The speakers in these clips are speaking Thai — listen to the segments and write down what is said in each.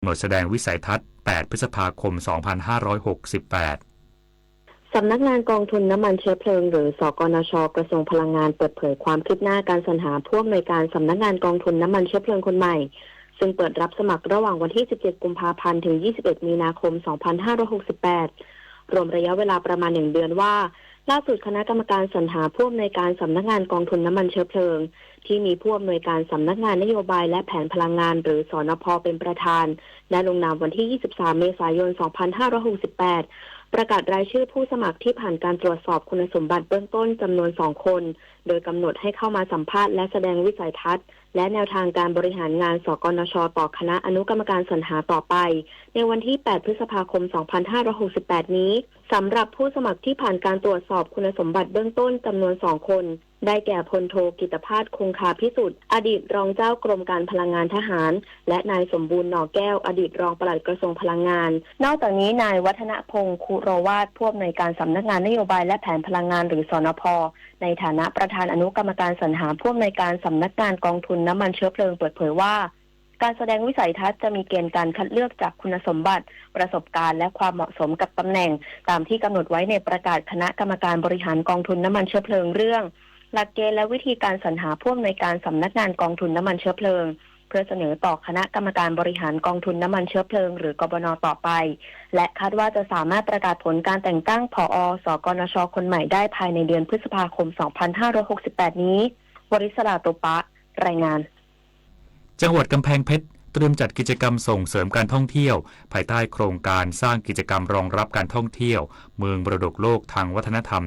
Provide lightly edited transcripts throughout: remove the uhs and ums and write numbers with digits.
กำหนดแสดงวิสัยทัศน์ 8 พฤษภาคม 2568 สำนักงานกองทุนน้ำมันเชื้อเพลิงหรือสกนช.กระทรวงพลังงานเปิดเผยความคืบหน้าการสรรหาผู้อำนวยการสำนักงานกองทุนน้ำมันเชื้อเพลิงคนใหม่ซึ่งเปิดรับสมัครระหว่างวันที่ 17 กุมภาพันธ์ ถึง 21 มีนาคม 2568 รวมระยะเวลาประมาณ 1 เดือนว่าล่าสุดคณะกรรมการสรรหาผู้อำนวยการสำนักงานกองทุนน้ำมันเชื้อเพลิงที่มีผู้อำนวยการสำนักงานนโยบายและแผนพลังงานหรือสนพ.เป็นประธานได้ลงนามวันที่ 23 เมษายน 2568 ประกาศรายชื่อผู้สมัครที่ผ่านการตรวจสอบคุณสมบัติเบื้องต้นจำนวน 2 คน โดยกำหนดให้เข้ามาสัมภาษณ์และแสดงวิสัยทัศน์และแนวทางการบริหารงานสกนช.ต่อคณะอนุกรรมการสรรหาต่อไปในวันที่ 8 พฤษภาคม 2568 นี้สำหรับผู้สมัครที่ผ่านการตรวจสอบคุณสมบัติเบื้องต้นจำนวน 2 คนได้แก่พลโทกิตภาสคงคาพิสุทธิ์อดีตรองเจ้ากรมการพลังงานทหารและนายสมบูรณ์หน่อแก้วอดีตรองปลัดกระทรวงพลังงานนอกจากนี้นายวัฒนพงศ์คุโรวาทผู้อำนวยการสำนักงานนโยบายและแผนพลังงานหรือสนพ.ในฐานะประธานอนุกรรมการสรรหาผู้อำนวยการสำนักงานกองทุนน้ำมันเชื้อเพลิงเปิดเผยว่าการแสดงวิสัยทัศน์จะมีเกณฑ์การคัดเลือกจากคุณสมบัติประสบการณ์และความเหมาะสมกับตำแหน่งตามที่กำหนดไว้ในประกาศคณะกรรมการบริหารกองทุนน้ำมันเชื้อเพลิงเรื่องหลักเกณฑ์และวิธีการสรรหาผู้อำนวยการสำนักงานกองทุนน้ำมันเชื้อเพลิงเพื่อเสนอต่อคณะกรรมการบริหารกองทุนน้ำมันเชื้อเพลิงหรือกบน.ต่อไปและคาดว่าจะสามารถประกาศผลการแต่งตั้งผอ.สกนช.คนใหม่ได้ภายในเดือนพฤษภาคม 2568 นี้วริศราโตปะรายงานจังหวัดกำแพงเพชรเตรียมจัดกิจกรรมส่งเสริมการท่องเที่ยวภายใต้โครงการสร้างกิจกรรมรองรับการท่องเที่ยวเมืองมรดกโลกทางวัฒนธรรม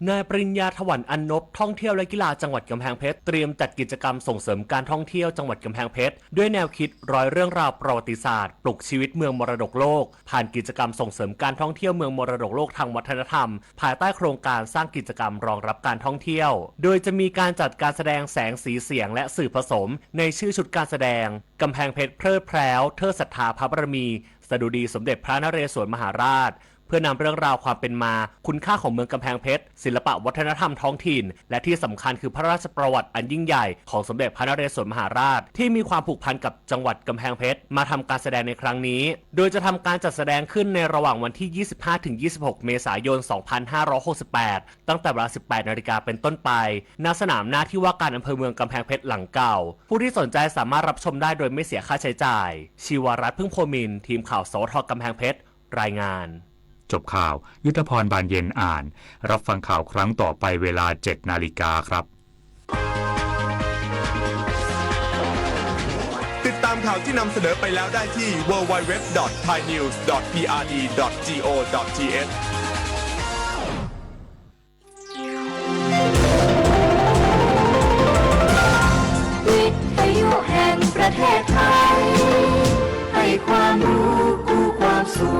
นายปริญญาถวันอันนบท่องเที่ยวและกีฬาจังหวัดกำแพงเพชรเตรียมจัดกิจกรรมส่งเสริมการท่องเที่ยวจังหวัดกำแพงเพชรด้วยแนวคิดร้อยเรื่องราวประวัติศาสตร์ปลุกชีวิตเมืองมรดกโลกผ่านกิจกรรมส่งเสริมการท่องเที่ยวเมืองมรดกโลกทางวัฒนธรรมภายใต้โครงการสร้างกิจกรรมรองรับการท่องเที่ยวโดยจะมีการจัดการแสดงแสงสีเสียงและสื่อผสมในชื่อชุดการแสดงกำแพงเพชรเพลิดเพลินเทิดศรัทธาพระบารมีสดุดีสมเด็จพระนเรศวรมหาราชเพื่อนำเรื่องราวความเป็นมาคุณค่าของเมืองกำแพงเพชรศิลปะวัฒนธรรมท้องถิ่นและที่สำคัญคือพระราชประวัติอันยิ่งใหญ่ของสมเด็จพระนเรศวรมหาราชที่มีความผูกพันกับจังหวัดกำแพงเพชรมาทำการแสดงในครั้งนี้โดยจะทำการจัดแสดงขึ้นในระหว่างวันที่ 25-26 เมษายน 2568 ตั้งแต่เวลา 18 นาฬิกาเป็นต้นไปณสนามหน้าที่ว่าการอำเภอเมืองกำแพงเพชรหลังเก่าผู้ที่สนใจสามารถรับชมได้โดยไม่เสียค่าใช้จ่ายชีวรัตน์พึ่งโพมินทร์ทีมข่าวสวท.กำแพงเพชรรายงานจบข่าวยุทธพรบานเย็นอ่านรับฟังข่าวครั้งต่อไปเวลา 7 นาฬิกาครับติดตามข่าวที่นำเสนอไปแล้วได้ที่ www.thainews.prd.go.th วิทยุแห่งประเทศไทยให้ความรู้กู้ความสุข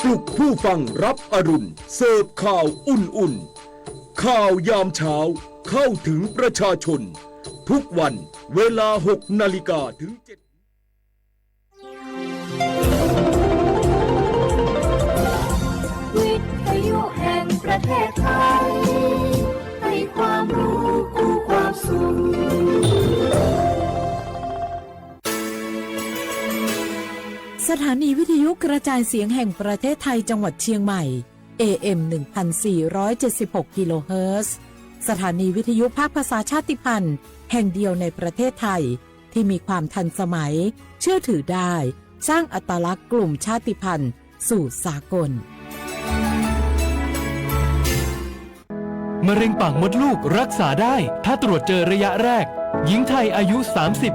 ปลุกผู้ฟังรับอรุณเสิร์ฟข่าวอุ่นๆข่าวยามเช้าเข้าถึงประชาชนทุกวันเวลา 6 นาฬิกาถึง 7วิทยุแห่งประเทศไทยให้ความรู้กู้ความสุขสถานีวิทยุกระจายเสียงแห่งประเทศไทยจังหวัดเชียงใหม่ AM 1476 กิโลเฮิรตซ์สถานีวิทยุภาคภาษาชาติพันธุ์แห่งเดียวในประเทศไทยที่มีความทันสมัยเชื่อถือได้สร้างอัตลักษณ์กลุ่มชาติพันธุ์สู่สากลมะเร็งปากมดลูกรักษาได้ถ้าตรวจเจอระยะแรกหญิงไทยอายุ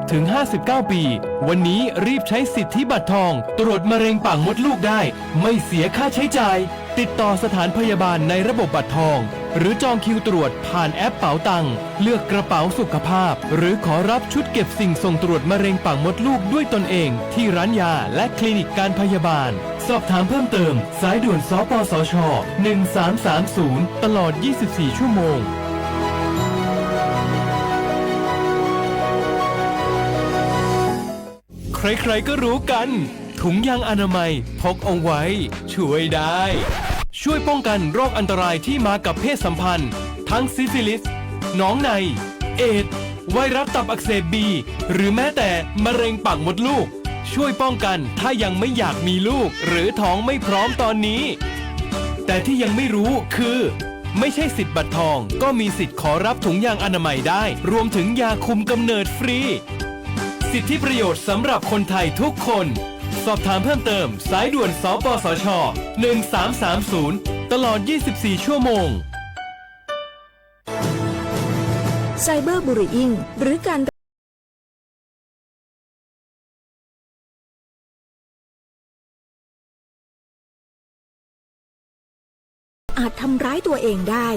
30-59 ปีวันนี้รีบใช้สิทธิบัตรทองตรวจมะเร็งปากมดลูกได้ไม่เสียค่าใช้จ่ายติดต่อสถานพยาบาลในระบบบัตรทองหรือจองคิวตรวจผ่านแอปเป๋าตังค์เลือกกระเป๋าสุขภาพหรือขอรับชุดเก็บสิ่งส่งตรวจมะเร็งปากมดลูกด้วยตนเองที่ร้านยาและคลินิกการพยาบาลสอบถามเพิ่มเติมสายด่วนสปสช1330ตลอด24ชั่วโมงใครๆก็รู้กัน ถุงยางอนามัยพกเอาไว้ช่วยได้ ช่วยป้องกันโรคอันตรายที่มากับเพศสัมพันธ์ ทั้งซิฟิลิสหนองใน เอดส์ไวรัสตับอักเสบบีหรือแม้แต่มะเร็งปากมดลูก ช่วยป้องกันถ้ายังไม่อยากมีลูกหรือท้องไม่พร้อมตอนนี้ แต่ที่ยังไม่รู้คือ ไม่ใช่สิทธิ์บัตรทองก็มีสิทธิ์ขอรับถุงยางอนามัยได้ รวมถึงยาคุมกำเนิดฟรี สิทธิประโยชน์สำหรับคนไทยทุกคน สอบถามเพิ่มเติมสายด่วนสปสช 1330 ตลอด 24 ชั่วโมง ไซเบอร์บูลลี่งหรือการอาจทำร้ายตัวเองได้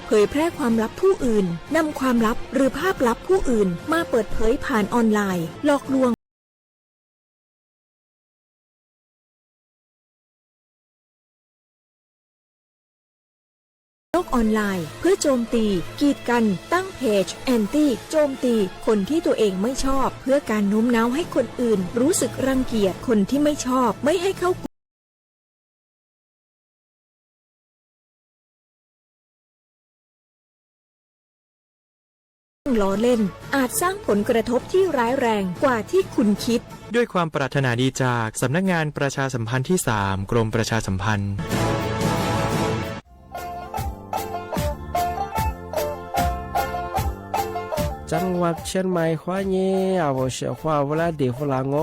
เผยแพร่ความลับผู้อื่นนำความลับหรือภาพลับผู้อื่นมาเปิดเผยผ่านออนไลน์หลอกลวงโลกออนไลน์เพื่อโจมตีกีดกันตั้งเพจแอนตี้โจมตีคนที่ตัวเองไม่ชอบเพื่อการโน้มน้าวให้คนอื่นรู้สึกรังเกียจคนที่ไม่ชอบไม่ให้เข้าล้อเล่นอาจสร้างผลกระทบที่ร้ายแรงกว่าที่คุณคิดด้วยความปรารถนาดีจากสำนักงานประชาสัมพันธ์ที่ 3 กรมประชาสัมพันธ์จังหวัดเชียงใหม่ควาเย่อาวเชียควาเวลาเด็กฝรั่ง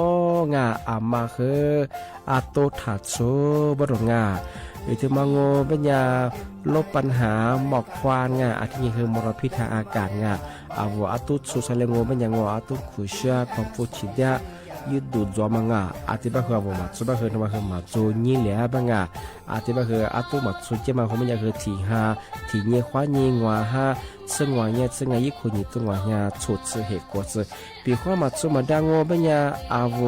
งาอามาคืออาโตถัดโซบรงาอิทมังโงเป็นยาลบปัญหาหมอกควันงาอาทิคือมลพิษทางอากาศงาอาวอาตุสุสเลงโงเป็นยางอาตุขุชาคอมฟูชิดะยืดดูดจอมังาอาทิบะคือบ่มาสุบะคือมาคือมาโจนี่แหละบังาอาทิบะคืออาตุมาสุเจมาเขาเป็นยาคือที่5ที่เนี่ยควาเย่งว่า5ซึ่งว่าเนี่ยซึ่งอายุคนนี้ต้องว่าเนี่ยชุดสือเหตุกว่าสือปีข้อมาสุมาดังโงเป็นยาอาว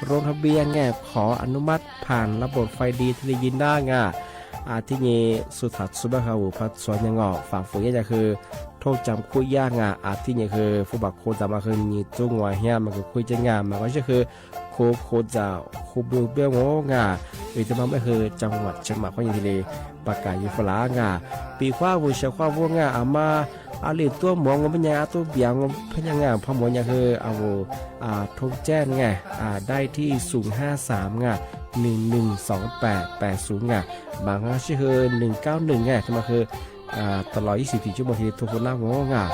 ลงทะเบียนแง่ขออนุมัติผ่านระบบไฟดีที่ได้ยินได้งาอาทินี้สุดท้ายสุบะเขาพัดสวนยังฝ่าฝืนจะคือโทษจำคุยยากอาทินี้คือผู้บักโคจะมาคือนี่จงว่าเนี่ยมันก็คุยจะงามันก็จะคือโคจะคูเบี้ยวงาหรือจะมาไม่คือจังหวัดเชียงใหม่ข้อยินดีประกาศยุฟลางาปีข้าววิชาข้าวงาอามาอาลีตัวหมองเป็นยังตัวเบียงพยังงาพมยังคือเอาทุกแจ้งไงได้ที่053112880บางชื่อคือ191ไงที่มาคือตลอด24ชั่วโมงที่ทุกคนนั่งงา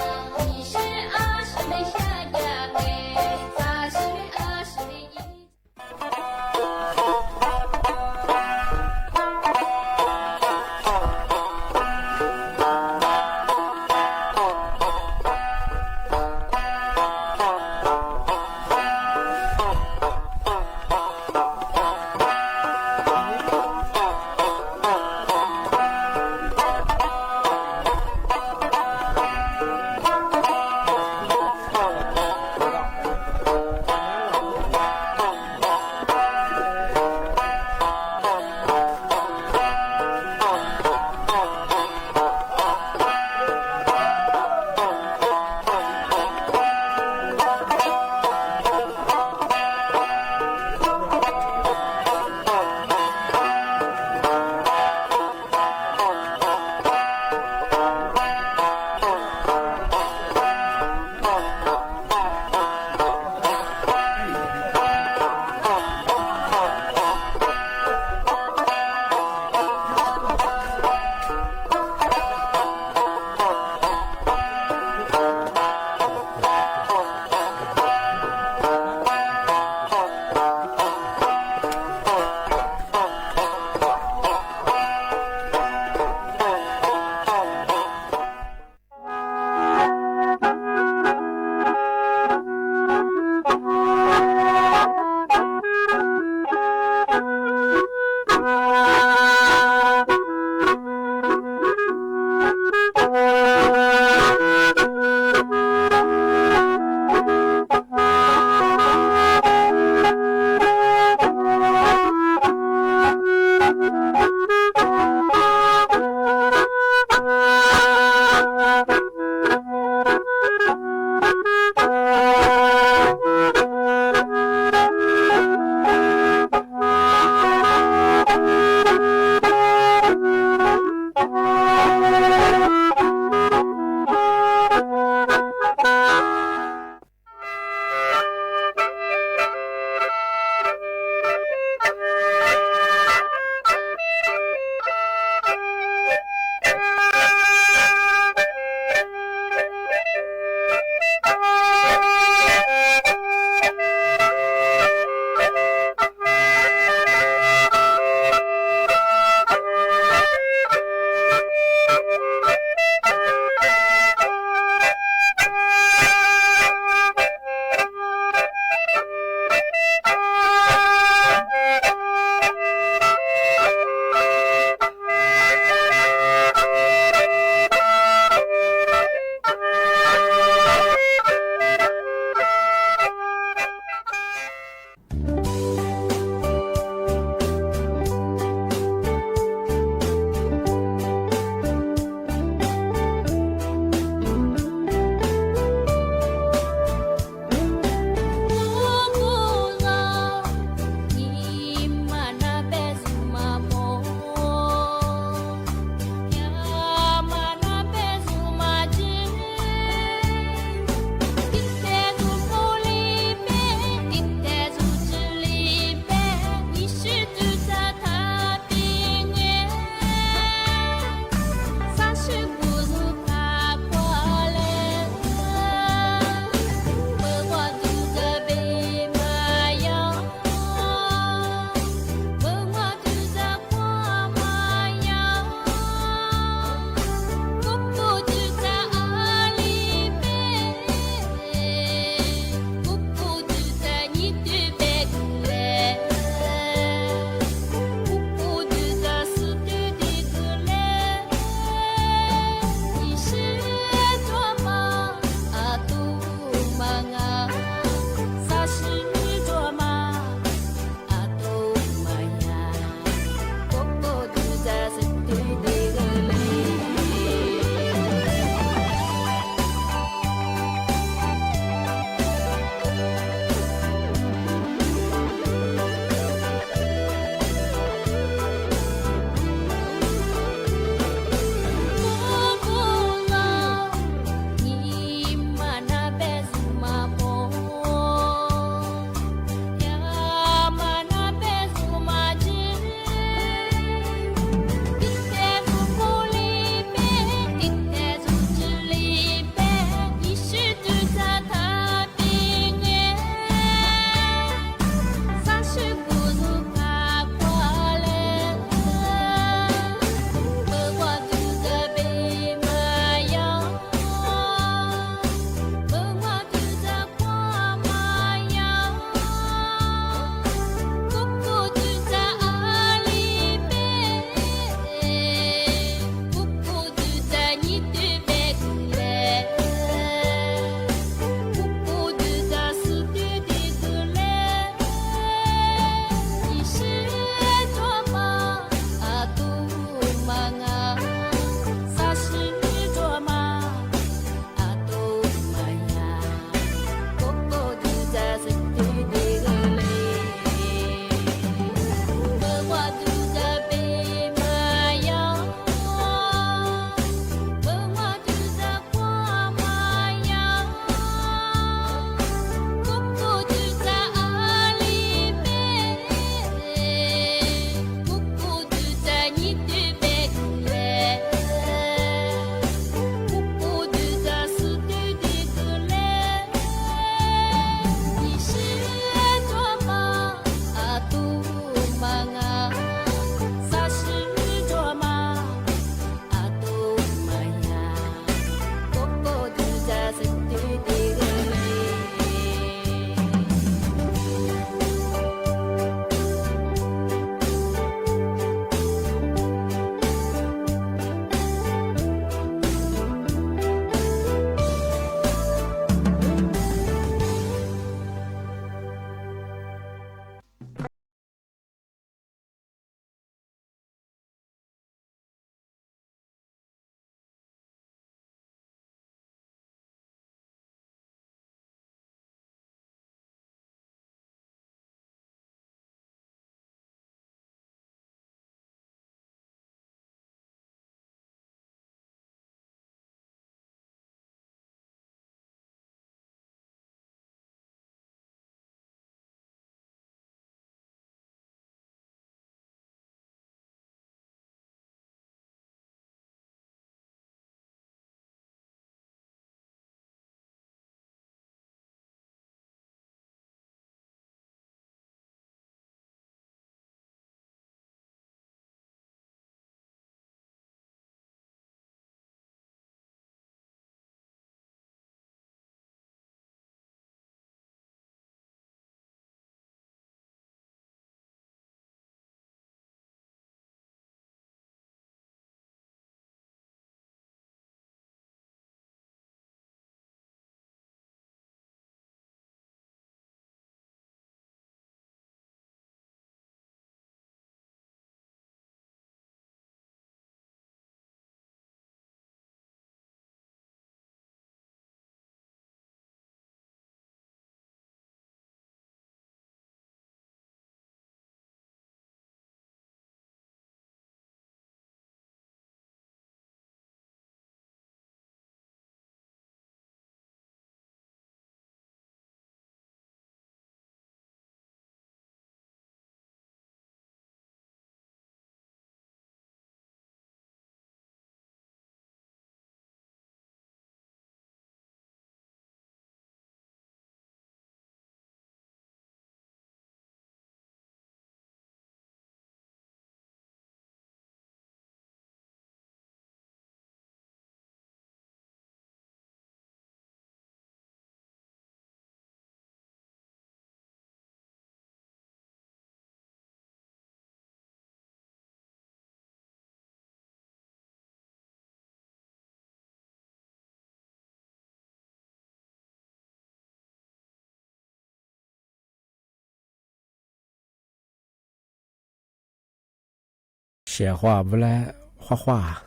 写话不来画画，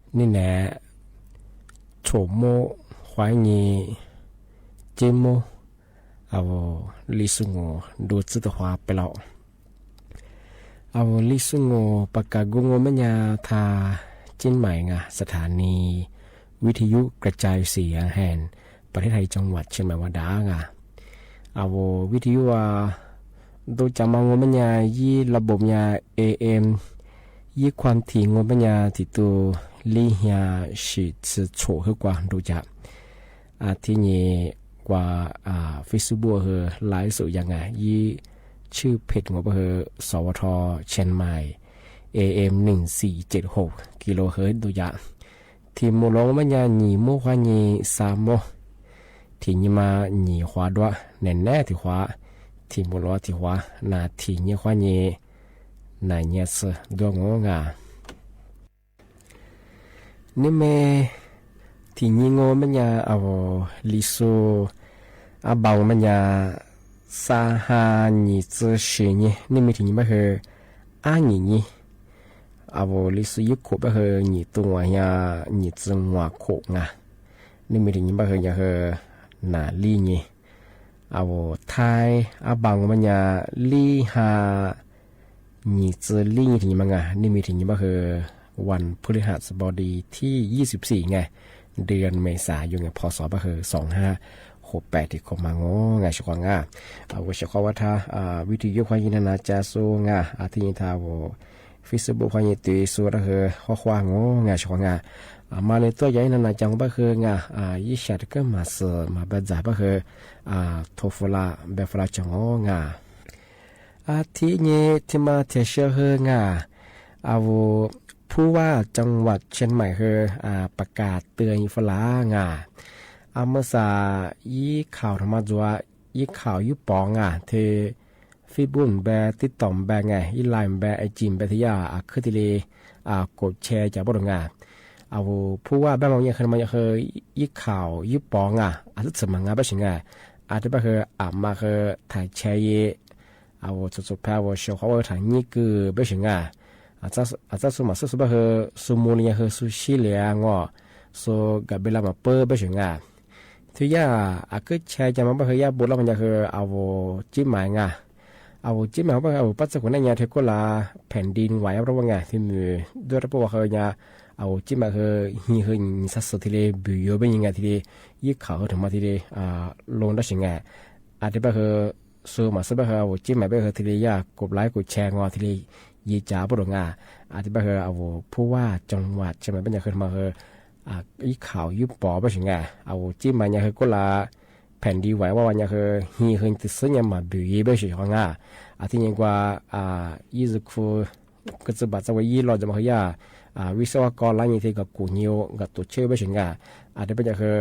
你呢？触摸怀疑节目，我历史我录制的话不了。我历史我ประกาศงงมันยาทาจิ้นใหม่ไงสถานีวิทยุกระจายเสียงแห่งประเทศไทยจังหวัดเชียงใหม่วดาไงวิทยุดูจำมางมันยายี่ระบบยา AM ยี่ความถี่งมันยาที่ตัวลี่ยาสิจะโฉขึ้นกว่าดูจักที่นี่กว่าFacebook เหรอไลฟ์สดยังไงยี่ชื่อเพจของเฮอสวทเชียงใหม่ AM 1476กิโลเฮิรตซ์ดูจักที่มูลงมันยาหนีมูควาหนีสามโมที่นี่มาหนีขวาด้วยแน่แน่ที่ขวาที่มูลที่ขวานาที่นี่ควาหนีนายเนี่ยสดวงงานี่เมที่นี่งมันยาลิโซบางมันยาสาหานี่จะเสียนี่นี่มีที่นี่มาเหอนี่ลิโซยุคแบบเหนี่ตัวอยานี่จังหวะโคงะนี่มีที่นี่มาเหยาเหนาลีนี่ไทยบางมันยาลีหานี่จะลีที่นี่มางะนี่มีที่นี่มาเหวันพฤหัสบดีที่24ไงเดือนเมษายนพศก็คือ2568ที่เข้ามางไงชกงาวิชาว่าถ้าวิทยุความยินนาจะสู้งาที่นี่ถ้าFacebook ความยินตีสู้ก็คือข้อความไงชกงามาเลยตัวใหญ่นาจังก็คืองายิ่งชัดก็มาเสมาแบบจ่าก็คือโทฟลาแบบฟลาจังงาที่นี่ที่มาเทเชอร์งาผู้ว่าจังหวัดเชียงใหม่ประกาศเตือนฝรั่งเมื่อสายี่ข่าวธรรมจัวยี่ข่าวยุปองเทฟีบุนแบติดต่อมแบไงยี่ไลน์แบไอจิมแบทิยาคือทีเลยกดแชร์จากบริงานผู้ว่าแบมองยังเคยมาคือยี่ข่าวยุปองสุดสมังแบบสิงที่แบบคือมาคือถ่ายแชร์สุดๆแพ้ว่าเชื่อเขาว่าถ่ายนี่คือแบบสิงอาจจะสมัครสุบะเหอสมุนีเหอสุชิเลียงสุกับเบลามาเปิดไปถึงที่ยาก็แชร์จะมาเหอยาบุญแล้วมันจะเหอจิ้มหมายจิ้มหมายว่าปัจจุบันนี้เทกุลาแผ่นดินไหวเพราะว่าที่มือด้วยระบบว่าเหอยจิ้มหมายเหอฮีเหอสัสที่เลยบิวเป็นยังไงที่เลยยี่ข่าวถึงมาที่เลยลงได้ถึงอาจจะเหอสุมาสุบะเหอจิ้มหมายเหอที่เลยยากดไลค์กดแชร์ที่เลยยี่จ่าบริงอาจจะเหอผู้ว่าจังหวัดใช่ไหมเป็นอย่างเคยมาเหอีข่าวยุบปอไปถึงจิ้มมันยังเหอก็ละแผ่นดีไหวว่าวันยังเหอฮีเหอติดเสียมาบิวไปถึงที่ยังกว่ายี่สิบคู่ก็จะบัดจะว่ายี่รอจะมาเหยวิศวกรหลายอย่างที่กับกูนิวกับตัวเชื่อไปถึงอาจจะเป็นอย่างเหอ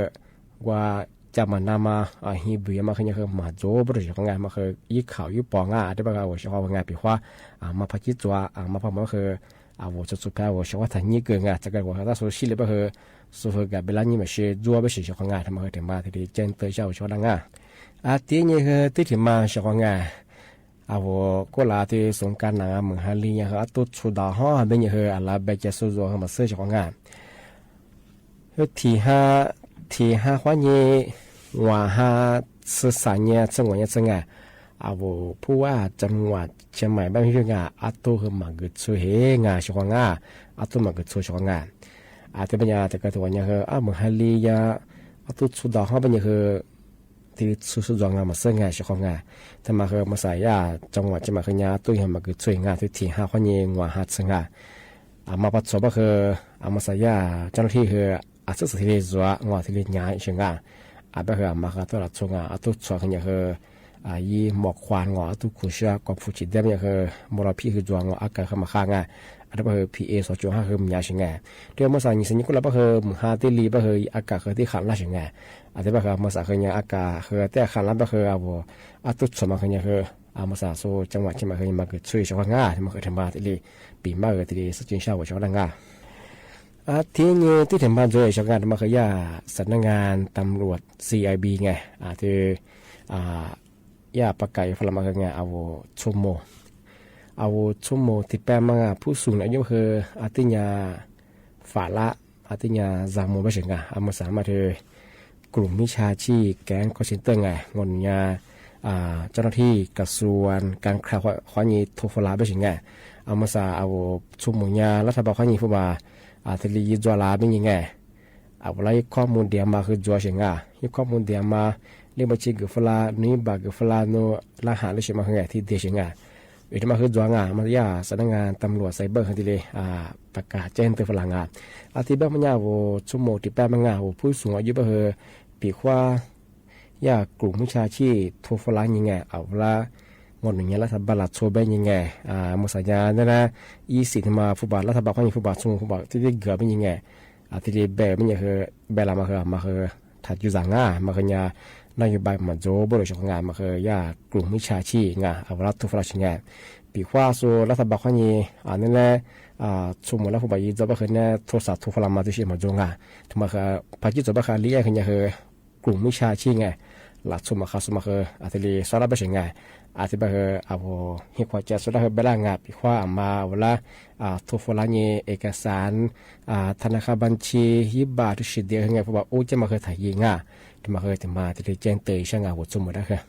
ว่าจะมานามาฮีบิวมาคือยังเหอมาโจบริของมาคือยี่ข่าวยุบปองอาจจะเป็นว่าชาวงานปีว่ามาพักจิตตัวมาพักมาคือจะสุดแพ้ว่าชาวทางนี้เกินจะเกิดว่าถ้าสุดชีเลยก็คือสุดกับเวลานี้มันเชื่อจัวไปสิชาวงานทำมาถึงมาที่เจนเตอร์เจ้าชาวดังที่นี่คือที่ถึงมาชาวงานก็ลาที่สงการหนังเหมือนฮันลีอย่างตัวสุดาห่อเป็นอย่างอะไรแบบจะสู้ๆมาเสื้อชาวงานที่ห้าความเยี่ยว่าห้าสื่อสารเนี่ยจังหวะเนี่ยจังผู้ว่าจังหวัดเชียงใหม่บ้านพี่งตัวคือมาเกิดช่วยชาวงานตัวมาเกิดช่วยชาวงานแต่เป็นอย่างแต่ก็ตัวเนี่ยคือเหมือนฮันลียาตัวสุดาห่อเป็นอย่างคือที่สุดๆมาเสื้อชาวงานแต่มาคือมาใส่ยาจังหวัดจะมาคือเนี่ยตัวยังมาเกิดช่วยที่ห้าความเยี่ยว่าห้าจังมาปัจจุบันคือมาใส่ยาเจ้าหน้าที่คือสุดที่เรียกว่าที่เรียกง่ายเชียงแบบคือมาคือตัวละช่วงตัวช่วงเนี่ยคือยี่หมอกควันตัวขุชกับผู้จิตได้เนี่ยคือมลพิษคือจวงอากาศเข้ามาข้างแบบคือ PA สองจุดห้าคือมันยาเชียงเรื่องมาใส่ยี่สิบนี้ก็แล้วแบบคือมือหาที่รีแบบคืออากาศคือที่ขันละเชียงแบบคือมาใส่คือเนี่ยอากาศคือแต่ขันละแบบคือตัวช่วงมาคือเนี่ยคือมาใส่โซจังหวัดที่มาคือมาเกิดช่วยชาวงานที่มาเกิดทำมาที่ปีมาเกิดที่สุดจินชาวชาวดังที่นี่ที่ถึงบ้านด้วยชาวงานมาขยาสำนักงานตำรวจ CIB ไงที่ย่าประกาศพลังมาคือไงชั่วโมง เอาชั่วโมงที่แปมังผู้สูงอายุคืออาติญาฝาละอาติญาจามโมบะเฉงอามาสามารถกลุ่มมิชาชีพแก๊งคอร์เซนเตอร์ไงงนยาเจ้าหน้าที่กระทรวงการคลังขวานีโทฟลาบะเฉงเอามาสาเอาชั่วโมงยารัฐบาลขวานีผู้บ่าทีลีจัวลาเป็นยังไงเอาไล่ข้อมูลเดียมาคือจัวเฉงยี่ข้อมูลเดียมาเรียกว่าชีกฟลานี่บากฟลาโนละหาเลยเฉมาคือไงที่เดียเฉงอีกที่มาคือจัวมาย่าสำนักงานตำรวจไซเบอร์คันทีเลยประกาศแจ้งเตือนฝรั่งอาทิตย์บ้างมันยาวชั่วโมงที่แปดมันงาผู้สูงอายุบ่เฮอปีกว่าย่ากลุ่มวิชาชีพโทฟลายังไงเอาละงอนอย่างเงี้ยรัฐบาลโชว์เป็นยังไงมุสัญญาเนี่ยนะสิทธิ์มาผู้บาทรัฐบาลเขาอย่างผู้บาทชั่วโมงผู้บาทที่ได้เกือบเป็นยังไงที่ได้แบบมันยังคือแบบละมาคือถัดอยู่สังงามาคือยานโยบายมันโจบริษัทงานมาคือยากลุ่มวิชาชีพงาเอาละโทฟลาชิงไงปีกว่าส่วนรัฐบาลเขาอย่างนั่นแหละชั่วโมงแล้วผู้บาทยี่จะไปคือเนี่ยโทรศัพท์โทรศัพท์มาที่เชื่อมาโจงทำไมคือพายุจะไปคือเลี้ยงคือคือกลุ่มวิชาชีพไงหลักสมมาคือที่ลีสารบัญชีไงที่ไปคือเอาเหตุความเจ็บสุดคือเบลางาปีกว่ามาเวลาโทรฟลานี่เอกสารธนาคารบัญชีฮิบบาทุกสิ่งเดียวไงผู้บาทโอ้จะมาคือถ่ายยิงที่มาคือที่มาที่แจ้งเตยช่างหัวสมหมดแล้วคือ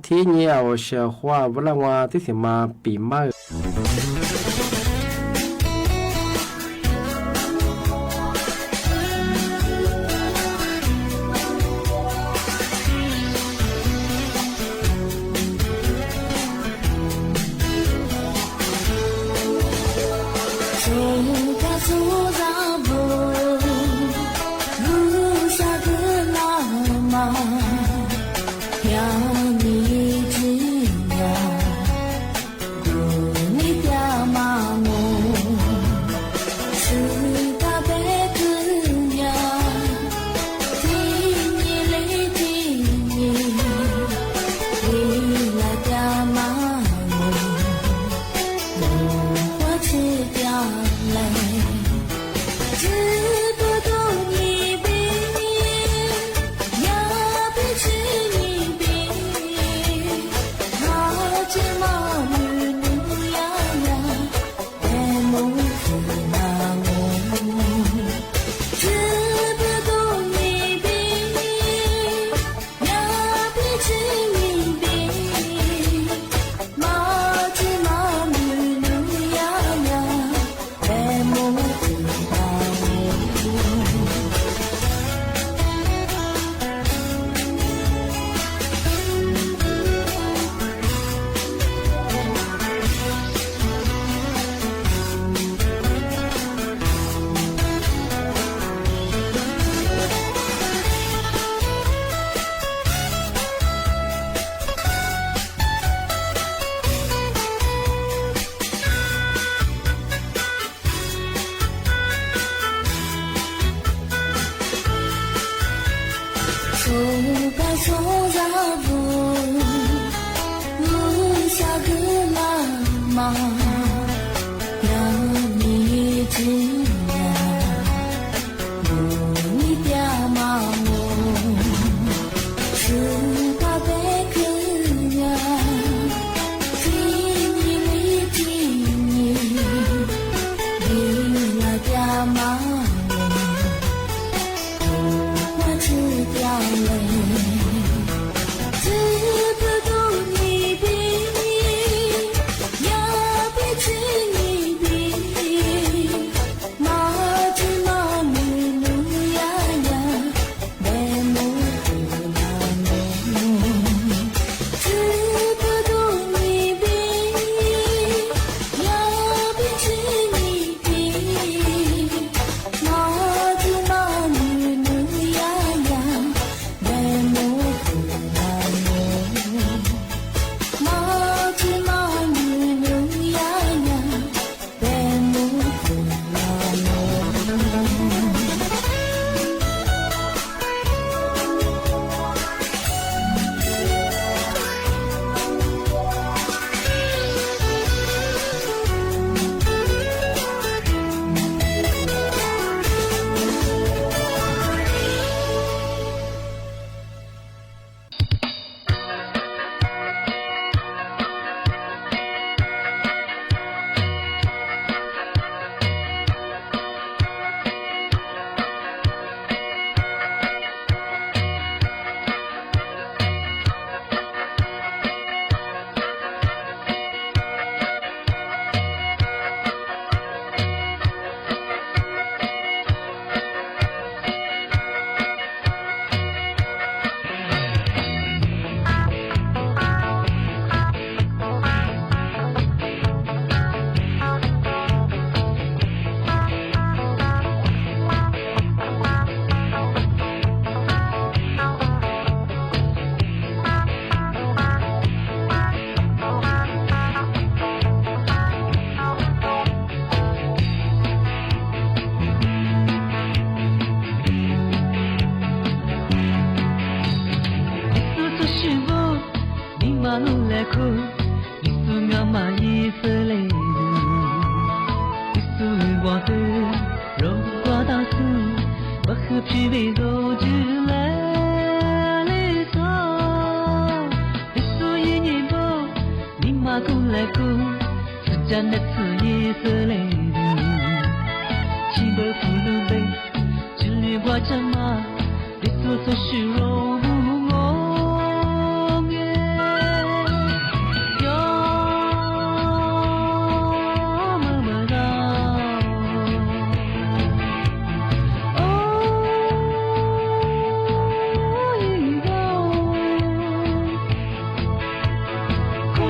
ที่เนี่ยเอาเชื่อว่าเวลาว่าที่สิมาปีใหม่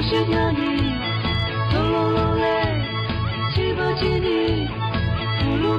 是听你，走路路嘞，起不起你，不路。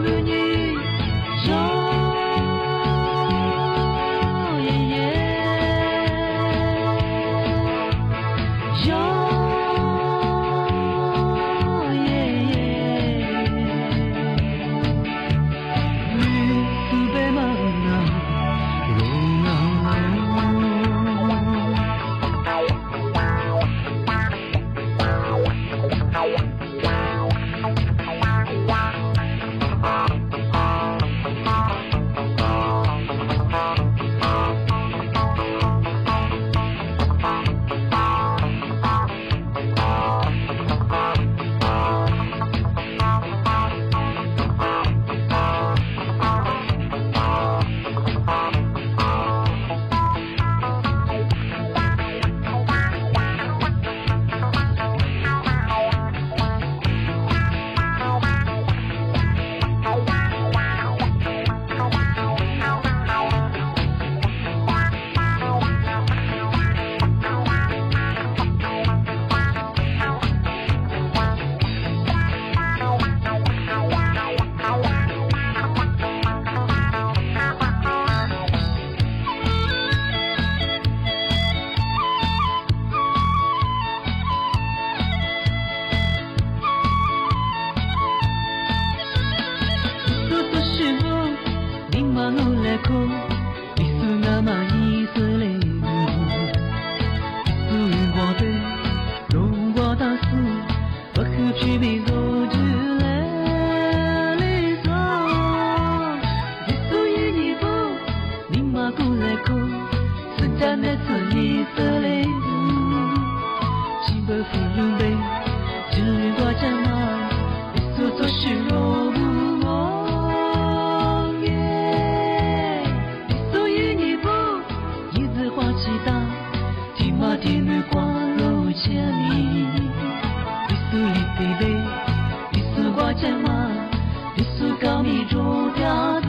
你做家子。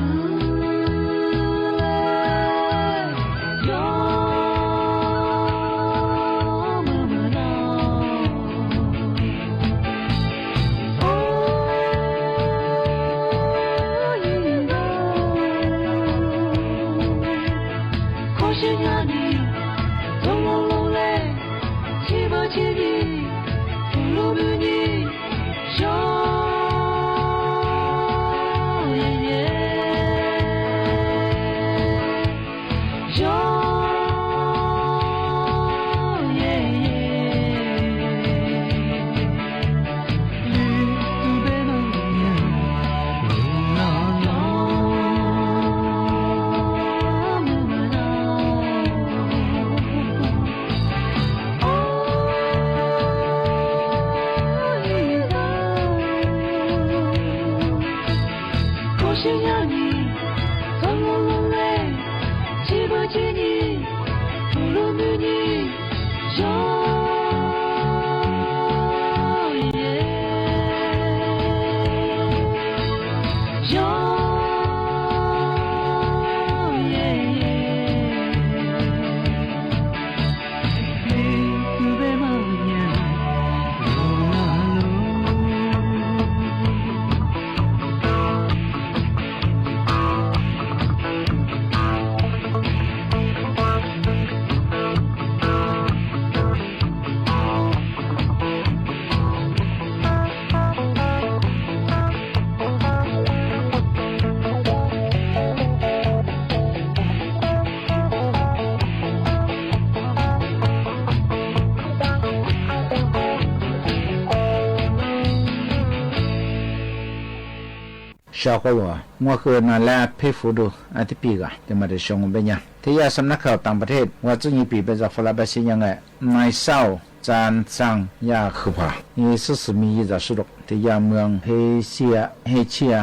小伙伴我คือนั่นแหละเพฟูดูอาทิตย์ปีกะจะมาได้ชงเป็นยังที่ยาสำนักข่าวต่างประเทศว่าจะมีปีเป็นจากฝรั่งเป็นยังไงนายเศร้าจานซังยาคือผ่านี่40มีจะสุดที่ยาเมืองเฮเชีย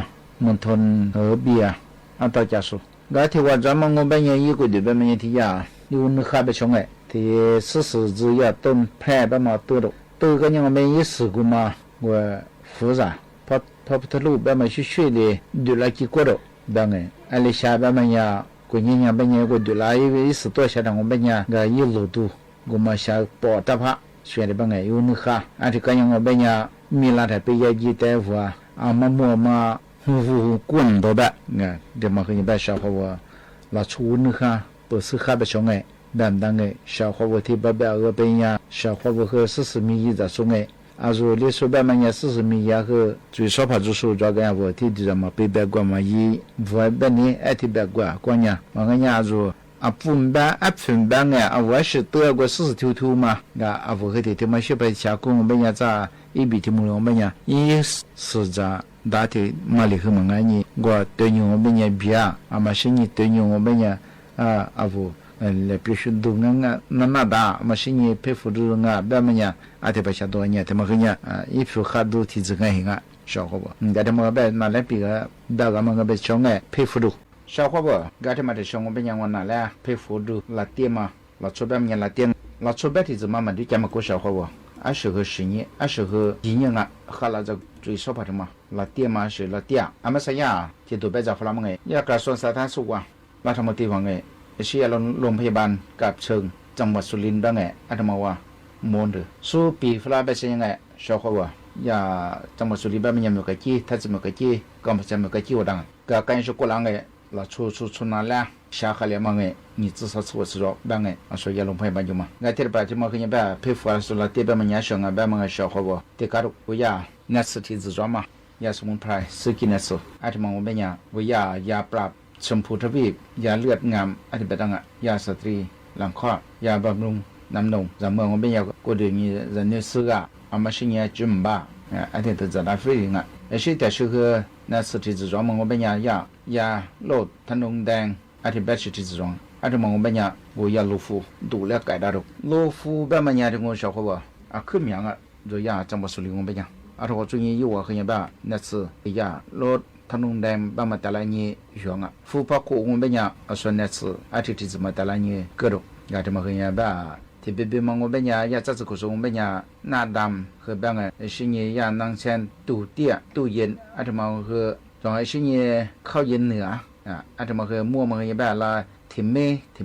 มณฑลเฮเบียอันต่อจากสุก็ที่ว่าจะมองเป็นยังยี่กุฎเป็นยังที่ยาอยู่นึกข้าไปชงไงที่40只要ต้นแพร่เป็นมาตัวก็ยังไม่ยี่สิบกุมาว่า复杂พอพุทธรูปแบบมันช่วยๆเลยดูแลกี่คนดังไงอะไรชาแบบมันยากูยังเป็นยังกูดูแลอีสตัวชาดังกูเป็นยังก็ยิ่งรู้ตัวกูมาชาปอดตาพะช่วยได้บ้างไงอยู่นึกข้าอันที่ก็ยังเป็นยังมีลาแต่ไปยาจีแต่ว่าอามามัวมาหูกวนตัวแบบเนี่ยเดี๋ยวมาคือยังแบบชาวเขาว่าเราชูนึกข้าเปิดซื้อข้าไปชงไงแบบดังไงชาวเขาว่าที่แบบเป็นยังชาวเขาว่าคือ40米的ชงไง阿说你说白嘛，人40米也个最少怕就是这个样子，天地上嘛北边过嘛，伊不白你爱天边过，过年，我跟人家说啊分班个，啊我是多个40头嘛，啊我和他们小白下工，别人咋一笔题目了，别人一是咋大体马里和嘛你，我对你我别人比啊，啊嘛是你对你我别人啊我。le pishu du nga na da machine pe fu du nga ba manya ate ba sha do nya te ma nya i fu kha du ti zga hinga sha ho ba ga de ma ba na le pi ga da ga ma ga be chong nge pe fu du sha ho ba ga de ma de chong be nya wa na la pe fu du la tie ma la cho ba mnya la tie la cho ba ti zma ma du ja ma ko sha ho ba a shi ge shi ni a shi ge yi ni nga kha la za zui so pa de ma la tie ma shi la tie a ma sa ya ti do be za fa la ma nge ya ka son sa ta su wa la tha mo ti wa ngeเชียโรงพยาบาลกับเชิงจังหวัดสุรินทร์ได้ไงอาตมาว่าโมนเดอสู้ปีฟลาไปใช่ยังไงชาวเขาว่าอย่าจังหวัดสุรินทร์บ้านมันยังมีกะจี้ถ้าจะมีกะจี้ก็ไม่จะมีกะจี้ว่าดังก็การชุกุลังไงเราชูนั่นแหละชาเขาเรียกมาไงนี่จะสักส่วนสุดบ้างไงอาศัยโรงพยาบาลอยู่มาไงที่เราจะมาขึ้นแบบเพฟลาสุราที่บ้านมันยังช่างแบบมันไงชาวเขาว่าที่การวิยาเนสที่จะจอมายาสมุนไพรสกินเนสอาตมาว่าเป็นยังวิยาปราบชมพูทวีปยาเลือดงามอธิบดังยาสตรีหลังคลอดยาบำรุงน้ำนมจำเมืองมันเป็นยากูดูมีจะเนื้อซื้ออามาชิญญาจุ่มบ้าอันนี้ตัวจะได้ฟรีงะไอ้สิ่งที่ชื่อนักสถิติจอมมันเป็นยาโลดทนงแดงอธิบดีสถิติจอมอันนี้มันเป็นยาบุยาลูฟูดูแลไก่ดารุลูฟูแบบมันยาที่งูชอบเขาว่าขึ้นยังดูยาจังหวัดสุรินทร์มันเป็นยาอันนี้ว่าจุนี้อยู่ว่าเขาอย่างแบบนักสื่อยาโลดทนงแดงบ้ามาแต่ละนี้หวงฟูพักกูงเป็นยังส่วนเนสอาทิตย์ที่มาแต่ละนี้ก็รู้อยากจะมาเห็นแบบที่เบบมังเป็นยังอยากจะสุขสมเป็นยังหน้าดำคือแบบไงสิ่งนี้ยังนั่งเช่นตู้เตี้ยตู้เย็นอาจจะมาคือ จองไอ้ชิ้นเนี่ยเข้าเย็นเหนืออาจจะมาเคยมั่วมาเคยแบบละถิ่มเ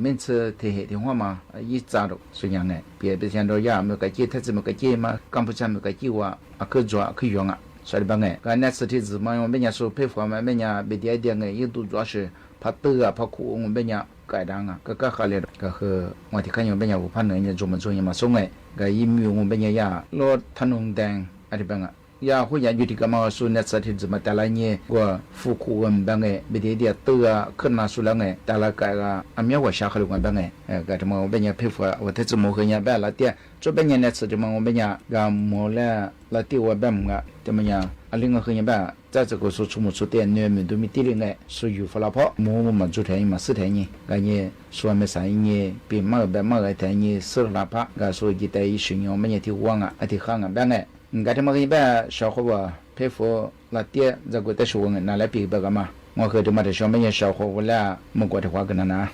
มเชอถิ่เหถิ่หัวมายี่จ้าดส่วนยังไงเปียเป็นเช่นเราอยากมีกระเจี๊ยถ้าจะมีกระเจี๊ยมากัมพูชามีกระเจี๊ยว่าคือจั่วคือยอง所以吧个，那实体字嘛，我们家说配方嘛，我们家别点点个，印度主要是怕豆啊，怕苦，我们家改良啊，个好嘞，个和我听看我们家五盘人家专门做嘛送个，个疫苗我们家呀，罗他弄单，阿里边个。ya hu ya yuti kama su net sa thi zuma tala nye go fu ku wen ba nge be de dia to ga khna su la nge tala ka ga amya wa sha khalu ba nge ga de mo be nya phe fu wa the zu mo he nya ba la tia zo be nya net sa de mo be nya ga mo la ti wa ba mga de mo nya ali nga he nya ba za ze go su chu mo su de ne me do mi ti le nge su yu fa la pho mo ma zu the ma si the ni ga nye su me sa ni bi ma ba ma ga the ni su la pha ga su ji tai yi shin yo me nya ti wa nga a ti kha nga ba nge nga te ma ge ba sha kho ba phe fo la tie za go te shu nga na la pi ba ga ma ngo khe de ma de sha me nya sha kho wa la mo go de hwa ga na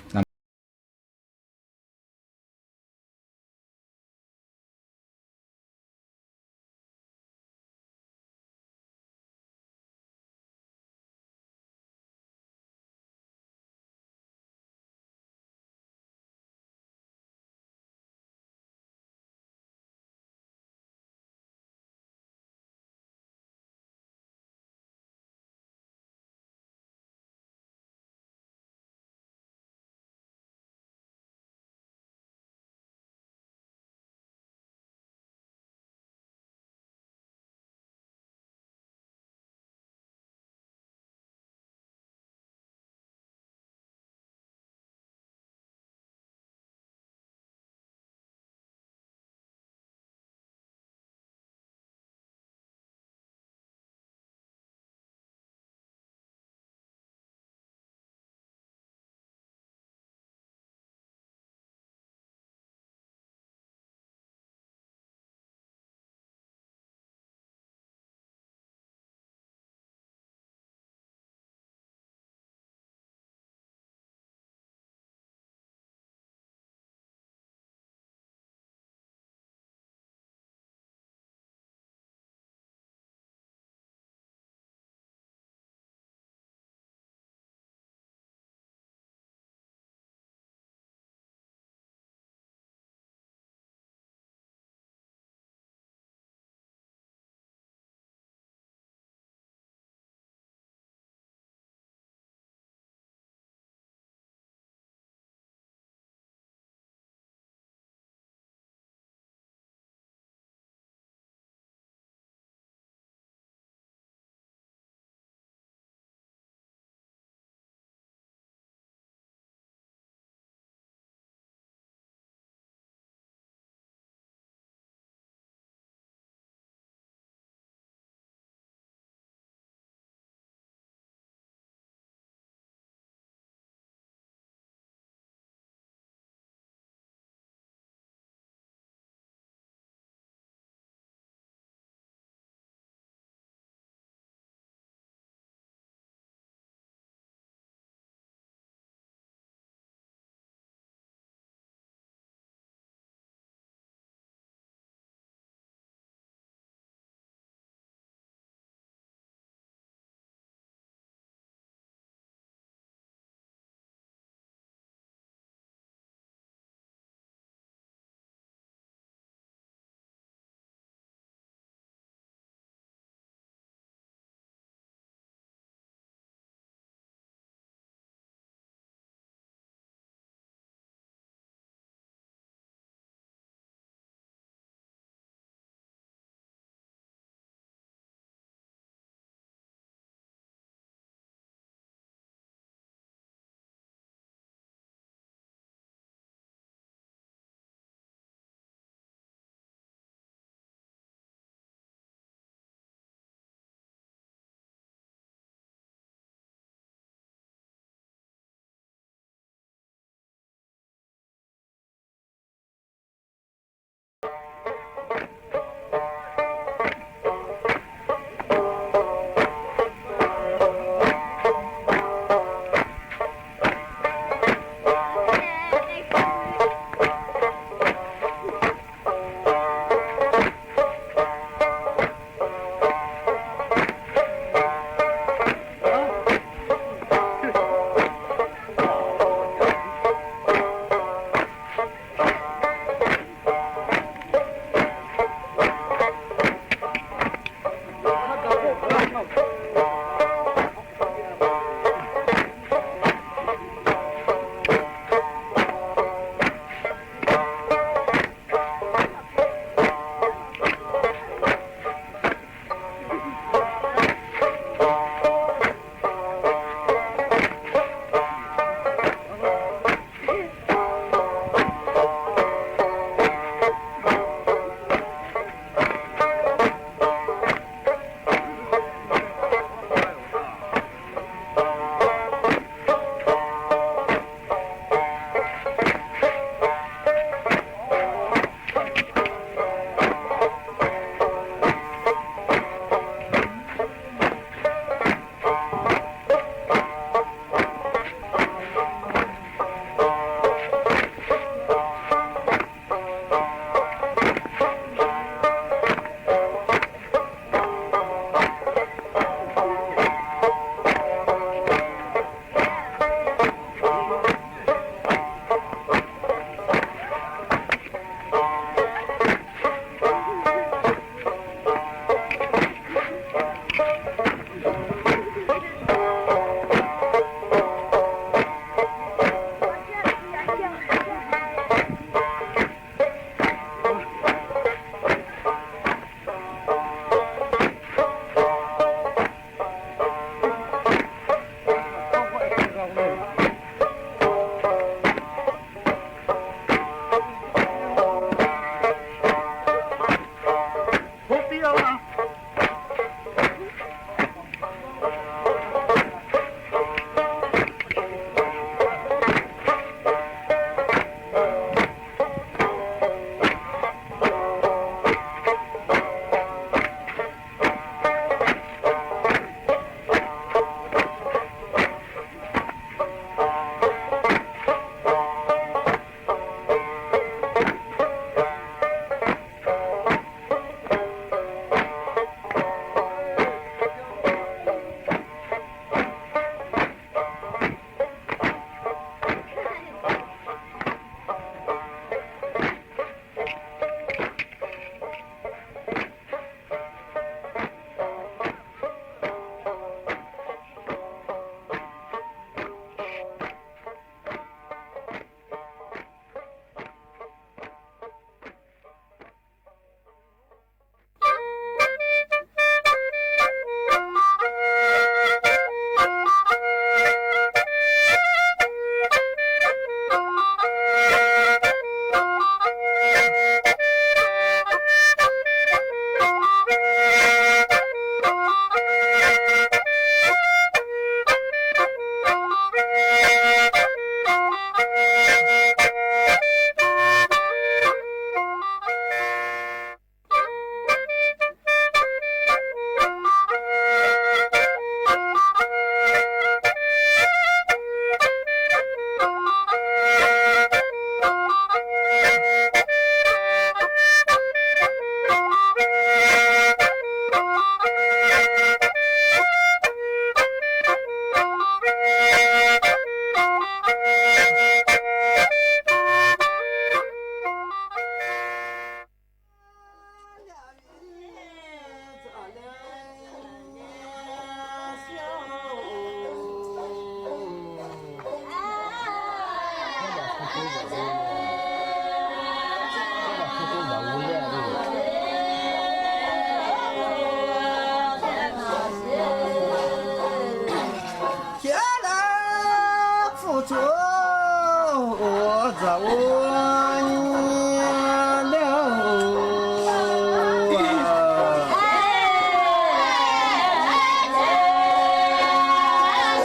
早了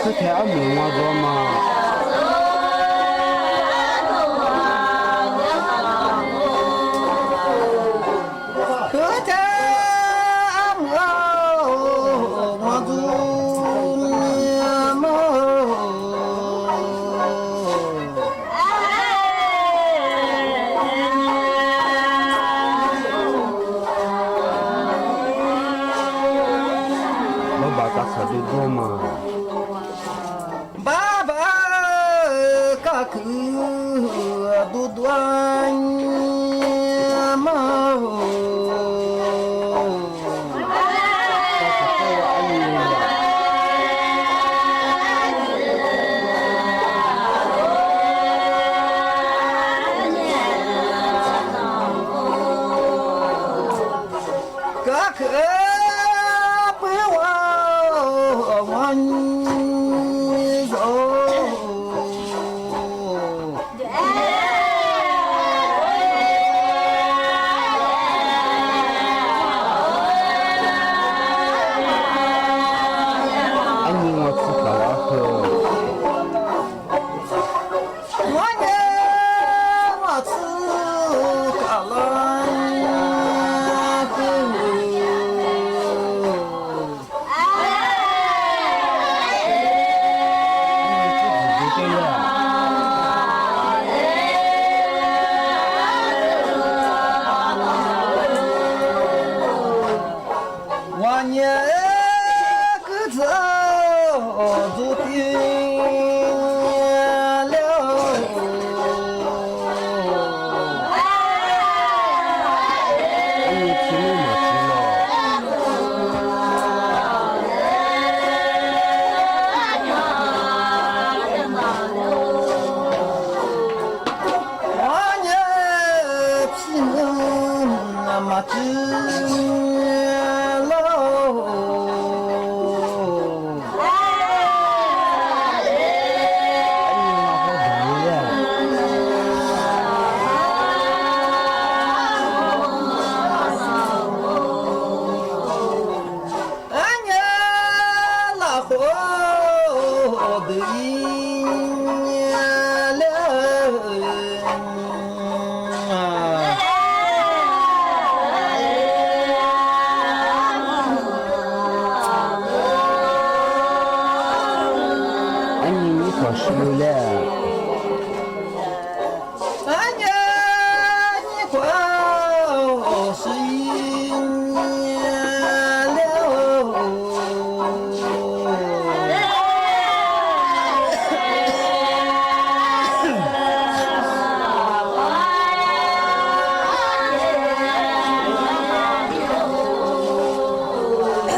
这条命我做嘛。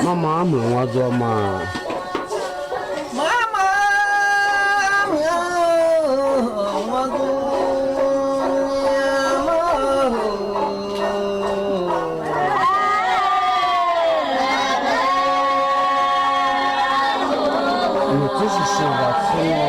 妈妈问我做嘛？妈妈问我做你这是什么词哦？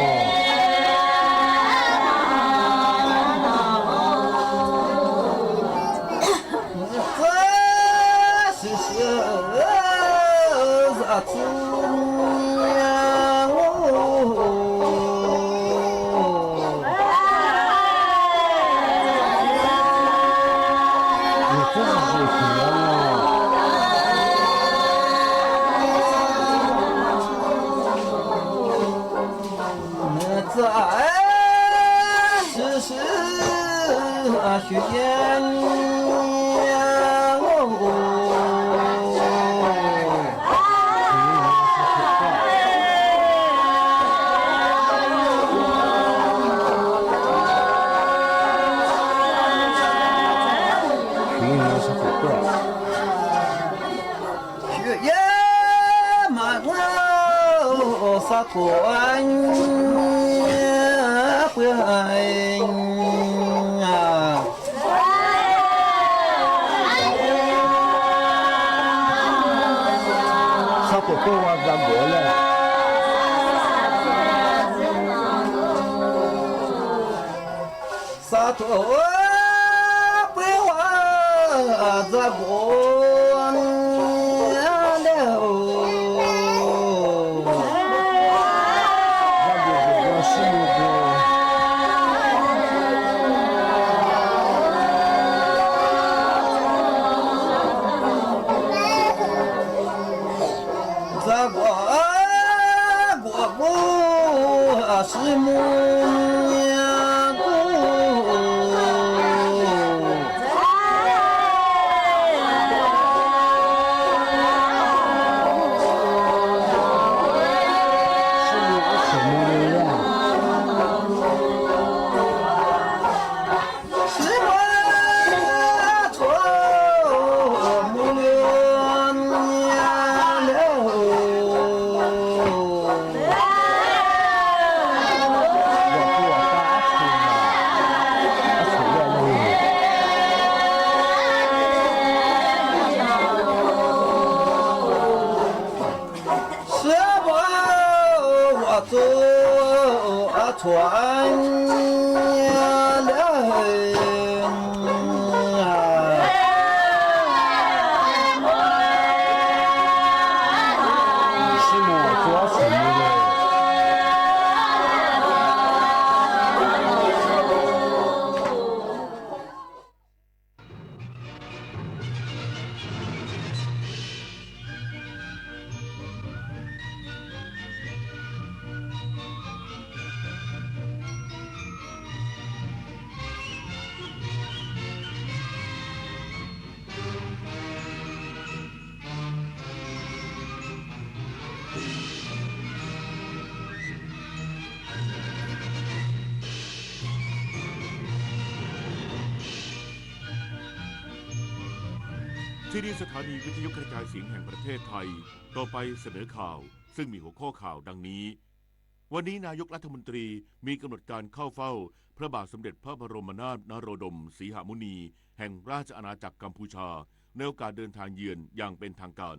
学言满我撒脱不爱啊。我跟我干过了。土不我这国了。是母娘姑，ที่นี่สถานีวิทยุกระจายเสียงแห่งประเทศไทยต่อไปเสนอข่าวซึ่งมีหัวข้อข่าวดังนี้วันนี้นายกรัฐมนตรีมีกำหนดการเข้าเฝ้าพระบาทสมเด็จพระบรมนาถนโรดมสีหมุนีแห่งราชอาณาจักรกัมพูชาในโอกาสเดินทางเยือนอย่างเป็นทางการ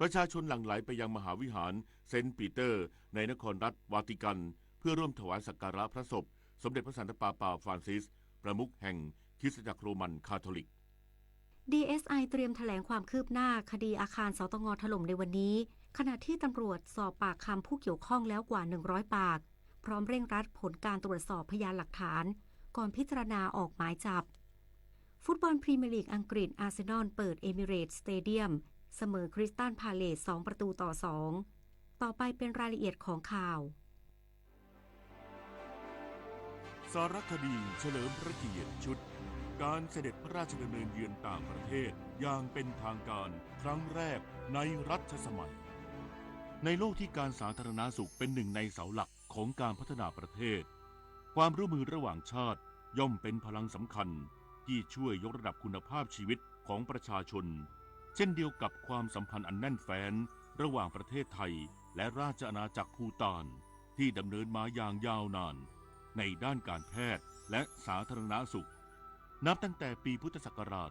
ประชาชนหลั่งไหลไปยังมหาวิหารเซนต์ปีเตอร์ในนครรัฐวาติกันเพื่อร่วมถวายสักการะพระศพสมเด็จพระสันตะปาปาฟรานซิสประมุขแห่งคริสตจักรโรมันคาทอลิกDSI เตรียมแถลงความคืบหน้าคดีอาคารสตง.ถล่มในวันนี้ขณะที่ตำรวจสอบปากคำผู้เกี่ยวข้องแล้วกว่า100ปากพร้อมเร่งรัดผลการตรวจสอบพยานหลักฐานก่อนพิจารณาออกหมายจับฟุตบอลพรีเมียร์ลีกอังกฤษอาร์เซนอลเปิดเอมิเรตส์สเตเดียมเสมอคริสตัลพาเลซ2-2ต่อไปเป็นรายละเอียดของข่าวสารคดีเฉลิมพระเกียรติชุดการเสด็จพระราชดำเนินเยือนต่างประเทศอย่างเป็นทางการครั้งแรกในรัชสมัยในโลกที่การสาธารณสุขเป็นหนึ่งในเสาหลักของการพัฒนาประเทศความร่วมมือระหว่างชาติย่อมเป็นพลังสำคัญที่ช่วยยกระดับคุณภาพชีวิตของประชาชนเช่นเดียวกับความสัมพันธ์อันแน่นแฟ้นระหว่างประเทศไทยและราชอาณาจักรภูฏานที่ดำเนินมาอย่างยาวนานในด้านการแพทย์และสาธารณสุขนับตั้งแต่ปีพุทธศักราช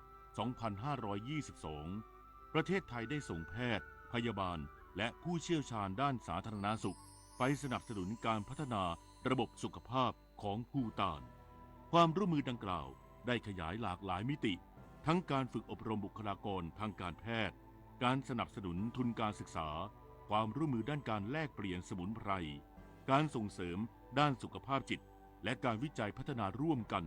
2522 ประเทศไทยได้ส่งแพทย์พยาบาลและผู้เชี่ยวชาญด้านสาธารณสุขไปสนับสนุนการพัฒนาระบบสุขภาพของภูฏานความร่วมมือดังกล่าวได้ขยายหลากหลายมิติทั้งการฝึกอบรมบุคลากรทางการแพทย์การสนับสนุนทุนการศึกษาความร่วมมือด้านการแลกเปลี่ยนสมุนไพรการส่งเสริมด้านสุขภาพจิตและการวิจัยพัฒนาร่วมกัน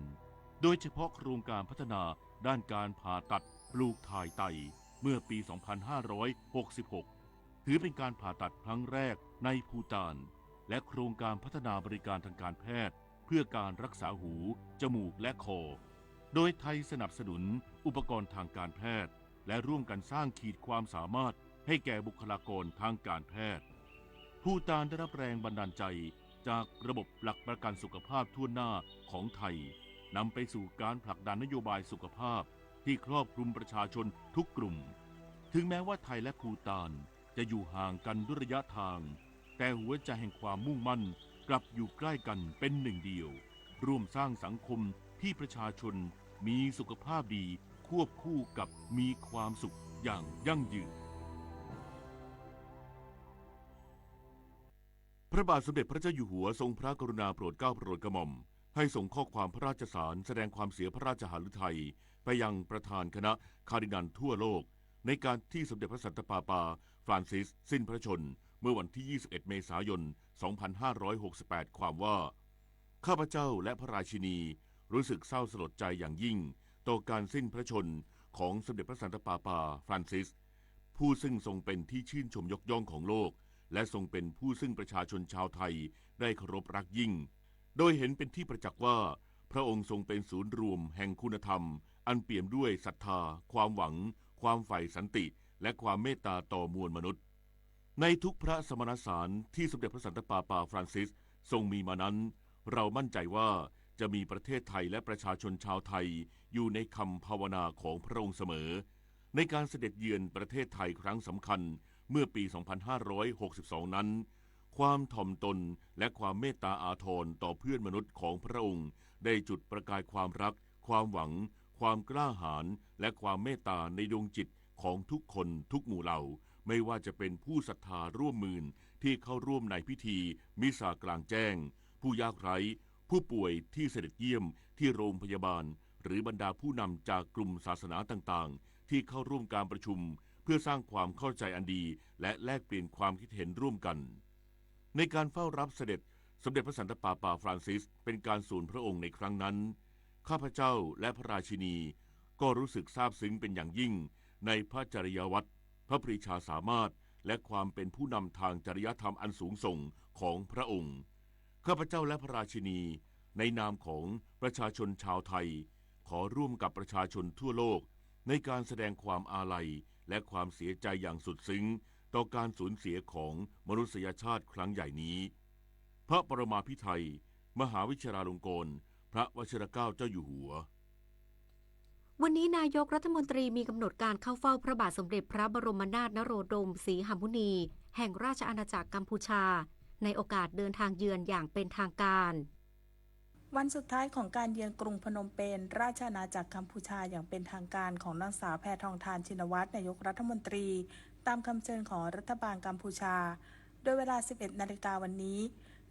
โดยเฉพาะโครงการพัฒนาด้านการผ่าตัดปลูกถ่ายไตเมื่อปี 2566 ถือเป็นการผ่าตัดครั้งแรกในภูฏานและโครงการพัฒนาบริการทางการแพทย์เพื่อการรักษาหูจมูกและคอโดยไทยสนับสนุนอุปกรณ์ทางการแพทย์และร่วมกันสร้างขีดความสามารถให้แก่บุคลากรทางการแพทย์ภูฏานได้รับแรงบันดาลใจจากระบบหลักประกันสุขภาพทั่วหน้าของไทยนำไปสู่การผลักดันนโยบายสุขภาพที่ครอบคลุมประชาชนทุกกลุ่มถึงแม้ว่าไทยและภูฏานจะอยู่ห่างกันด้วยระยะทางแต่หัวใจแห่งความมุ่งมั่นกลับอยู่ใกล้กันเป็นหนึ่งเดียวร่วมสร้างสังคมที่ประชาชนมีสุขภาพดีควบคู่กับมีความสุขอย่างยั่งยืนพระบาทสมเด็จพระเจ้าอยู่หัวทรงพระกรุณาโปรดเกล้าโปรดกระหม่อม ให้ส่งข้อความพระราชสารแสดงความเสียพระราชหฤทัยไปยังประธานคณะคาร์ดินัลทั่วโลกในการที่สมเด็จพระสันตะปาปาฟรานซิสสิ้นพระชนม์เมื่อวันที่ 21 เมษายน 2568 ความว่าข้าพเจ้าและพระราชินีรู้สึกเศร้าสลดใจอย่างยิ่งต่อการสิ้นพระชนม์ของสมเด็จพระสันตะปาปาฟรานซิสผู้ซึ่งทรงเป็นที่ชื่นชมยกย่องของโลกและทรงเป็นผู้ซึ่งประชาชนชาวไทยได้เคารพรักยิ่งโดยเห็นเป็นที่ประจักษ์ว่าพระองค์ทรงเป็นศูนย์รวมแห่งคุณธรรมอันเปี่ยมด้วยศรัทธาความหวังความใฝ่สันติและความเมตตาต่อมวลมนุษย์ในทุกพระสมณสารที่สมเด็จพระสันตะปาปาฟรานซิสทรงมีมานั้นเรามั่นใจว่าจะมีประเทศไทยและประชาชนชาวไทยอยู่ในคำภาวนาของพระองค์เสมอในการเสด็จเยือนประเทศไทยครั้งสำคัญเมื่อปี 2562 นั้นความถ่อมตนและความเมตตาอาทรต่อเพื่อนมนุษย์ของพระองค์ได้จุดประกายความรักความหวังความกล้าหาญและความเมตตาในดวงจิตของทุกคนทุกหมู่เหล่าไม่ว่าจะเป็นผู้ศรัทธาร่วมหมื่นที่เข้าร่วมในพิธีมิสากลางแจ้งผู้ยากไร้ผู้ป่วยที่เสด็จเยี่ยมที่โรงพยาบาลหรือบรรดาผู้นำจากกลุ่มศาสนาต่างๆที่เข้าร่วมการประชุมเพื่อสร้างความเข้าใจอันดีและแลกเปลี่ยนความคิดเห็นร่วมกันในการเฝ้ารับเสด็จสมเด็จพระสันตะปาปาฟรานซิสเป็นการสูญพระองค์ในครั้งนั้นข้าพเจ้าและพระราชินีก็รู้สึกซาบซึ้งเป็นอย่างยิ่งในพระจริยวัตรพระปรีชาสามารถและความเป็นผู้นำทางจริยธรรมอันสูงส่งของพระองค์ข้าพเจ้าและพระราชินีในนามของประชาชนชาวไทยขอร่วมกับประชาชนทั่วโลกในการแสดงความอาลัยและความเสียใจอย่างสุดซึ้งต่อการสูญเสียของมนุษยชาติครั้งใหญ่นี้พระปรมาภิไธยมหาวิชิราลงกรณ์พระวชิรเกล้าเจ้าอยู่หัววันนี้นายกรัฐมนตรีมีกำหนดการเข้าเฝ้าพระบาทสมเด็จพระบรมนาถนโรดมศรีหมุนีแห่งราชอาณาจักรกัมพูชาในโอกาสเดินทางเยือนอย่างเป็นทางการวันสุดท้ายของการเยือนกรุงพนมเปญราชอาณาจักรกัมพูชาอย่างเป็นทางการของนางสาวแพทองธารชินวัตรนายกรัฐมนตรีตามคำเชิญของรัฐบาลกัมพูชาโดยเวลา 11 นาฬิกาวันนี้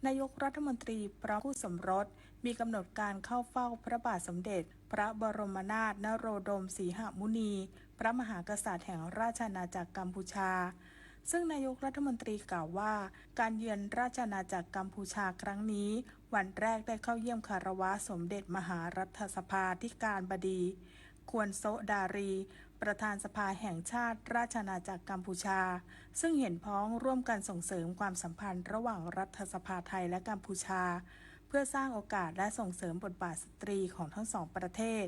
นายกรัฐมนตรีพร้อมคู่สมรสมีกำหนดการเข้าเฝ้าพระบาทสมเด็จพระบรมนาถนโรดมศรีหมุนีพระมหากษัตริย์แห่งราชอาณาจักรกัมพูชาซึ่งนายกรัฐมนตรีกล่าวว่าการเยือนราชอาณาจักรกัมพูชาครั้งนี้วันแรกได้เข้าเยี่ยมคารวะสมเด็จมหารัฐสภาธิการบดีควรโซดารีประธานสภาแห่งชาติราชอาณาจักรกัมพูชาซึ่งเห็นพ้องร่วมกันส่งเสริมความสัมพันธ์ระหว่างรัฐสภาไทยและกัมพูชาเพื่อสร้างโอกาสและส่งเสริมบทบาทสตรีของทั้งสองประเทศ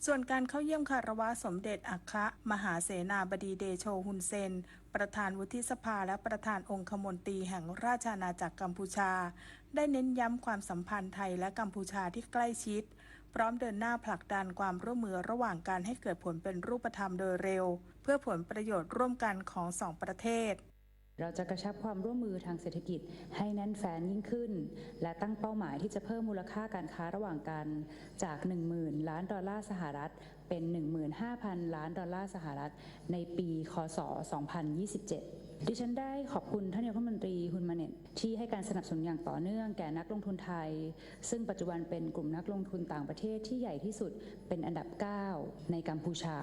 ส่วนการเข้าเยี่ยมคารวะสมเด็จอัครมหาเสนาบดีเดโชฮุนเซนประธานวุฒิสภาและประธานองคมนตรีแห่งราชอาณาจักรกัมพูชาได้เน้นย้ำความสัมพันธ์ไทยและกัมพูชาที่ใกล้ชิดพร้อมเดินหน้าผลักดันความร่วมมือระหว่างกันให้เกิดผลเป็นรูปธรรมโดยเร็วเพื่อผลประโยชน์ร่วมกันของสองประเทศเราจะกระชับความร่วมมือทางเศรษฐกิจให้แน่นแฟ้นยิ่งขึ้นและตั้งเป้าหมายที่จะเพิ่มมูลค่าการค้าระหว่างกันจาก 10,000 ล้านดอลลาร์สหรัฐเป็น 15,000 ล้านดอลลาร์สหรัฐในปีคศ 2027 ดิฉันได้ขอบคุณท่านนายกรัฐมนตรีฮุนมาเน็ตที่ให้การสนับสนุนอย่างต่อเนื่องแก่นักลงทุนไทยซึ่งปัจจุบันเป็นกลุ่มนักลงทุนต่างประเทศที่ใหญ่ที่สุดเป็นอันดับ 9 ในกัมพูชา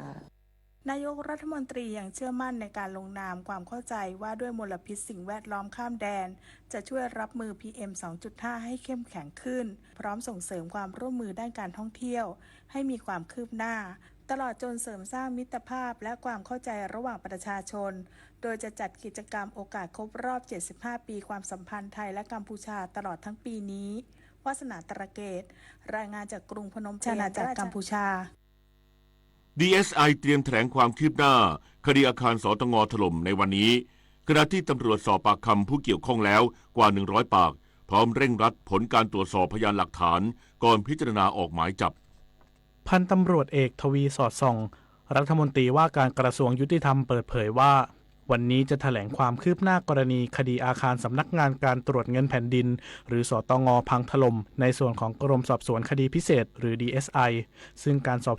นายกรัฐมนตรียังเชื่อมั่นในการลงนามความเข้าใจว่าด้วยมลพิษสิ่งแวดล้อมข้ามแดนจะช่วยรับมือ PM 2.5 ให้เข้มแข็งขึ้นพร้อมส่งเสริมความร่วมมือด้านการท่องเที่ยวให้มีความคืบหน้าตลอดจนเสริมสร้างมิตรภาพและความเข้าใจระหว่างประชาชนโดยจะจัดกิจกรรมโอกาสครบรอบ 75 ปีความสัมพันธ์ไทยและกัมพูชาตลอดทั้งปีนี้วาสนาตระเกตรายงานจากกรุงพนมเปญอาณาจักรกัมพูชาDSI เตรียมแถลงความคืบหน้าคดีอาคารสตง.ถล่มในวันนี้ขณะที่ตำรวจสอบปากคำผู้เกี่ยวข้องแล้วกว่า 100 ปากพร้อมเร่งรัดผลการตรวจสอบพยานหลักฐานก่อนพิจารณาออกหมายจับพันตำรวจเอกทวีสอดส่องรัฐมนตรีว่าการกระทรวงยุติธรรมเปิดเผยว่าวันนี้จะแถลงความคืบหน้ากรณีคดีอาคารสำนักงานการตรวจเงินแผ่นดินหรือสตง.พังถล่มในส่วนของกรมสอบสวนคดีพิเศษหรือ DSI ซึ่งการสอบ